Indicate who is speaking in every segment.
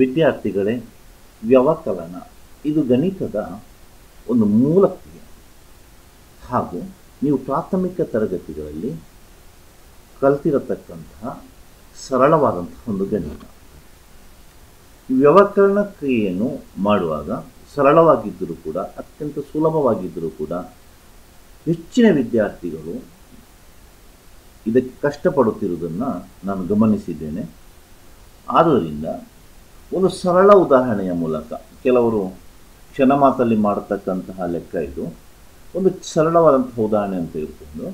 Speaker 1: ವಿದ್ಯಾರ್ಥಿಗಳೇ, ವ್ಯವಕಲನ ಇದು ಗಣಿತದ ಒಂದು ಮೂಲ ಕ್ರಿಯೆ ಹಾಗೂ ನೀವು ಪ್ರಾಥಮಿಕ ತರಗತಿಗಳಲ್ಲಿ ಕಲ್ತಿರತಕ್ಕಂತಹ ಸರಳವಾದಂತಹ ಒಂದು ಗಣಿತ. ಈ ವ್ಯವಕಲನ ಕ್ರಿಯೆಯನ್ನು ಮಾಡುವಾಗ ಸರಳವಾಗಿದ್ದರೂ ಕೂಡ, ಅತ್ಯಂತ ಸುಲಭವಾಗಿದ್ದರೂ ಕೂಡ ಹೆಚ್ಚಿನ ವಿದ್ಯಾರ್ಥಿಗಳು ಇದಕ್ಕೆ ಕಷ್ಟಪಡುತ್ತಿರುವುದನ್ನು ನಾನು ಗಮನಿಸಿದ್ದೇನೆ. ಆದ್ದರಿಂದ ಒಂದು ಸರಳ ಉದಾಹರಣೆಯ ಮೂಲಕ, ಕೆಲವರು ಕ್ಷಣ ಮಾತಲ್ಲಿ ಮಾಡತಕ್ಕಂತಹ ಲೆಕ್ಕ ಇದು, ಒಂದು ಸರಳವಾದಂತಹ ಉದಾಹರಣೆ ಅಂತ ಇಟ್ಕೊಂಡು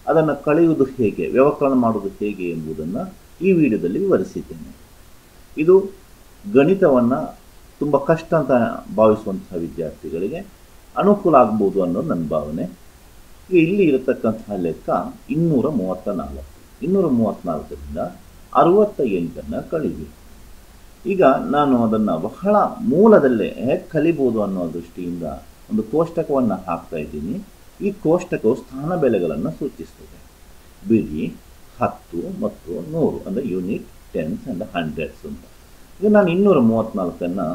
Speaker 1: ಅದನ್ನು ಕಳೆಯುವುದು ಹೇಗೆ, ವ್ಯವಕಲನ ಮಾಡುವುದು ಹೇಗೆ ಎಂಬುದನ್ನು ಈ ವಿಡಿಯೋದಲ್ಲಿ ವಿವರಿಸಿದ್ದೇನೆ. ಇದು ಗಣಿತವನ್ನು ತುಂಬ ಕಷ್ಟ ಅಂತ ಭಾವಿಸುವಂತಹ ವಿದ್ಯಾರ್ಥಿಗಳಿಗೆ ಅನುಕೂಲ ಆಗ್ಬೋದು ಅನ್ನೋದು ನನ್ನ ಭಾವನೆ. ಈಗ ಇಲ್ಲಿ ಇರತಕ್ಕಂತಹ ಲೆಕ್ಕ 234. 234ರಿಂದ 68 ಕಳಿಬೇಕು. ಈಗ ನಾನು ಅದನ್ನು ಬಹಳ ಮೂಲದಲ್ಲೇ ಹೇಗೆ ಕಲಿಬೋದು ಅನ್ನೋ ದೃಷ್ಟಿಯಿಂದ ಒಂದು ಕೋಷ್ಟಕವನ್ನು ಹಾಕ್ತಾ ಇದ್ದೀನಿ. ಈ ಕೋಷ್ಟಕವು ಸ್ಥಾನ ಬೆಲೆಗಳನ್ನು ಸೂಚಿಸ್ತದೆ. ಬಿಡಿ 10 ಮತ್ತು 100 ಅಂದರೆ ಯೂನಿಟ್, ಟೆನ್ಸ್ ಆ್ಯಂಡ್ ಹಂಡ್ರೆಡ್ಸ್ ಅಂತ. ಈಗ ನಾನು 234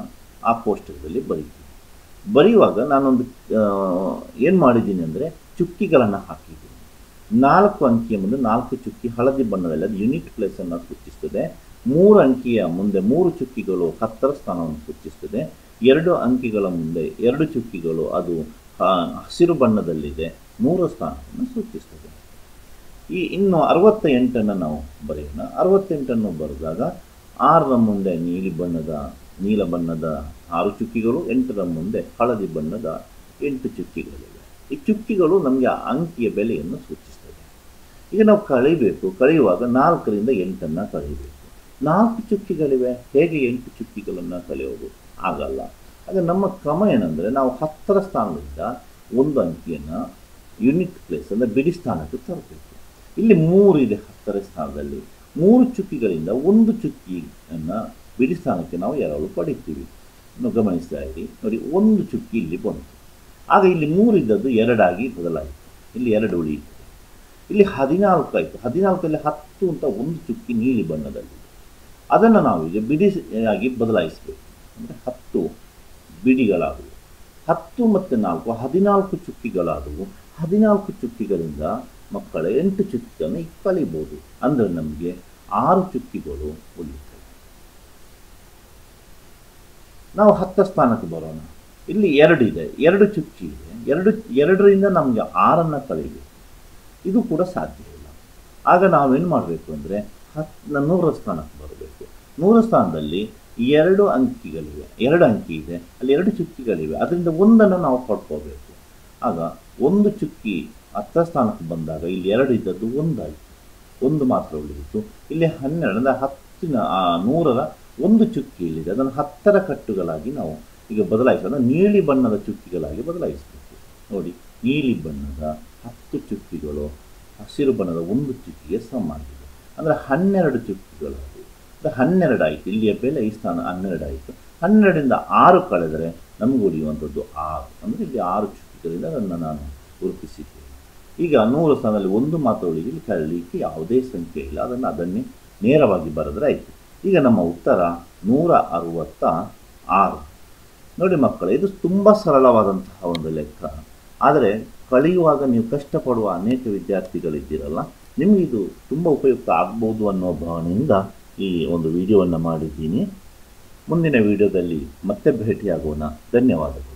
Speaker 1: ಆ ಕೋಷ್ಟಕದಲ್ಲಿ ಬರೀತೀನಿ. ಬರೆಯುವಾಗ ನಾನೊಂದು ಏನು ಮಾಡಿದ್ದೀನಿ ಅಂದರೆ ಚುಕ್ಕಿಗಳನ್ನು ಹಾಕಿದ್ದೀನಿ. 4 ಅಂಕಿಯ ಮುಂದೆ 4 ಚುಕ್ಕಿ ಹಳದಿ ಬಣ್ಣದಲ್ಲಿ, ಅದು ಯೂನಿಟ್ ಪ್ಲೇಸನ್ನು ಸೂಚಿಸ್ತದೆ. 3 ಅಂಕಿಯ ಮುಂದೆ 3 ಚುಕ್ಕಿಗಳು 10ರ ಸ್ಥಾನವನ್ನು ಸೂಚಿಸ್ತದೆ. 2 ಅಂಕಿಗಳ ಮುಂದೆ 2 ಚುಕ್ಕಿಗಳು ಅದು ಹಸಿರು ಬಣ್ಣದಲ್ಲಿದೆ, 3ರ ಸ್ಥಾನವನ್ನು ಸೂಚಿಸ್ತದೆ. ಇನ್ನು 68 ನಾವು ಬರೆಯೋಣ. 68 ಬರೆದಾಗ 6ರ ಮುಂದೆ ನೀಲ ಬಣ್ಣದ 6 ಚುಕ್ಕಿಗಳು, 8ರ ಮುಂದೆ ಹಳದಿ ಬಣ್ಣದ 8 ಚುಕ್ಕಿಗಳಿವೆ. ಈ ಚುಕ್ಕಿಗಳು ನಮಗೆ ಅಂಕಿಯ ಬೆಲೆಯನ್ನು ಸೂಚಿಸ್ತದೆ. ಈಗ ನಾವು ಕಳೆಯುವಾಗ 4ರಿಂದ 8 ಕಳೆಯಬೇಕು. 4 ಚುಕ್ಕಿಗಳಿವೆ, ಹೇಗೆ 8 ಚುಕ್ಕಿಗಳನ್ನು ಕಳೆಯೋದು? ಆಗಲ್ಲ. ಆಗ ನಮ್ಮ ಕ್ರಮ ಏನಂದರೆ, ನಾವು 10ರ ಸ್ಥಾನದಿಂದ 1 ಅಂಕಿಯನ್ನು ಯೂನಿಟ್ ಪ್ಲೇಸ್ ಅಂದರೆ ಬಿಡಿ ಸ್ಥಾನಕ್ಕೆ ತರಬೇಕು. ಇಲ್ಲಿ 3 ಇದೆ 10ರ ಸ್ಥಾನದಲ್ಲಿ. 3 ಚುಕ್ಕಿಗಳಿಂದ 1 ಚುಕ್ಕಿಯನ್ನು ಬಿಡಿ ಸ್ಥಾನಕ್ಕೆ ನಾವು ಎರವಲು ಪಡಿತೀವಿ. ನಾವು ಗಮನಿಸ್ತಾ ಇರಿ, ನೋಡಿ 1 ಚುಕ್ಕಿ ಇಲ್ಲಿ ಬಂತು. ಆಗ ಇಲ್ಲಿ 3 ಇದ್ದದ್ದು 2 ಆಗಿ ಬದಲಾಯಿತು. ಇಲ್ಲಿ 2 ಉಳಿಯಿತು. ಇಲ್ಲಿ 14 ಆಯಿತು. 14ರಲ್ಲಿ 10 ಅಂತ 1 ಚುಕ್ಕಿ ನೀಲಿ ಬಣ್ಣದಲ್ಲಿದೆ. ಅದನ್ನು ನಾವೀಗ ಬಿಡಿಯಾಗಿ ಬದಲಾಯಿಸಬೇಕು. ಅಂದರೆ 10 ಬಿಡಿಗಳಾದವು. 10 ಮತ್ತು 4 14 ಚುಕ್ಕಿಗಳಾದವು. 14 ಚುಕ್ಕಿಗಳಿಂದ ಮಕ್ಕಳ 8 ಚುಕ್ಕಿಯನ್ನು ಕಲಿಬೋದು. ಅಂದರೆ ನಮಗೆ 6 ಚುಕ್ಕಿಗಳು ಉಳಿಯುತ್ತವೆ. ನಾವು 10ರ ಸ್ಥಾನಕ್ಕೆ ಬರೋಣ. ಇಲ್ಲಿ 2 ಇದೆ, 2 ಚುಕ್ಕಿ ಇದೆ. 2ರಿಂದ ನಮಗೆ 6 ಕಲಿಬೇಕು. ಇದು ಕೂಡ ಸಾಧ್ಯ ಇಲ್ಲ. ಆಗ ನಾವೇನು ಮಾಡಬೇಕು ಅಂದರೆ 100ರ ಸ್ಥಾನಕ್ಕೆ ಬರಬೇಕು. 100ರ ಸ್ಥಾನದಲ್ಲಿ 2 ಅಂಕಿಗಳಿವೆ, 2 ಅಂಕಿ ಇದೆ, ಅಲ್ಲಿ 2 ಚುಕ್ಕಿಗಳಿವೆ. ಅದರಿಂದ 1 ನಾವು ಪಡ್ಕೋಬೇಕು. ಆಗ 1 ಚುಕ್ಕಿ 10ರ ಸ್ಥಾನಕ್ಕೆ ಬಂದಾಗ ಇಲ್ಲಿ 2 ಇದ್ದದ್ದು 1 ಆಯಿತು, 1 ಮಾತ್ರ ಉಳಿಯಿತು. ಇಲ್ಲಿ 12 100ರ 1 ಚುಕ್ಕಿ ಇಲ್ಲಿದೆ, ಅದನ್ನು 10ರ ಕಟ್ಟುಗಳಾಗಿ ನಾವು ಈಗ ಬದಲಾಯಿಸೋಣ. ನೀಲಿ ಬಣ್ಣದ ಚುಕ್ಕಿಗಳಾಗಿ ಬದಲಾಯಿಸಬೇಕು. ನೋಡಿ, ನೀಲಿ ಬಣ್ಣದ 10 ಚುಕ್ಕಿಗಳು ಹಸಿರು ಬಣ್ಣದ 1 ಚುಕ್ಕಿಗೆ ಸಮ ಆಗಿದೆ. ಅಂದರೆ 12 ಚುಕ್ಕಿಗಳು. ಅದು 12 ಆಯಿತು. ಇಲ್ಲಿಯ ಬೆಲೆ ಈ ಸ್ಥಾನ 12 ಆಯಿತು. 12ರಿಂದ 6 ಕಳೆದರೆ ನಮಗೆ ಉಳಿಯುವಂಥದ್ದು 6. ಅಂದರೆ ಇಲ್ಲಿ 6 ಚುಕ್ಕಿಗಳಿಂದ ಅದನ್ನು ನಾನು ಗುರುತಿಸಿದ್ದೇನೆ. ಈಗ 100ರ ಸ್ಥಾನದಲ್ಲಿ 1 ಮಾತ್ರ ಉಳಿದು ಇಲ್ಲಿ ಕಳೀಲಿಕ್ಕೆ ಯಾವುದೇ ಸಂಖ್ಯೆ ಇಲ್ಲ. ಅದನ್ನೇ ನೇರವಾಗಿ ಬರೆದರೆ ಆಯಿತು. ಈಗ ನಮ್ಮ ಉತ್ತರ 166. ನೋಡಿ ಮಕ್ಕಳೇ, ಇದು ತುಂಬ ಸರಳವಾದಂತಹ ಒಂದು ಲೆಕ್ಕ. ಆದರೆ ಕಳೆಯುವಾಗ ನೀವು ಕಷ್ಟಪಡುವ ಅನೇಕ ವಿದ್ಯಾರ್ಥಿಗಳಿದ್ದೀರಲ್ಲ, ನಿಮಗಿದು ತುಂಬ ಉಪಯುಕ್ತ ಆಗ್ಬೋದು ಅನ್ನೋ ಭಾವನೆಯಿಂದ ಈ ಒಂದು ವಿಡಿಯೋವನ್ನು ಮಾಡಿದ್ದೀನಿ. ಮುಂದಿನ ವಿಡಿಯೋದಲ್ಲಿ ಮತ್ತೆ ಭೇಟಿಯಾಗೋಣ. ಧನ್ಯವಾದಗಳು.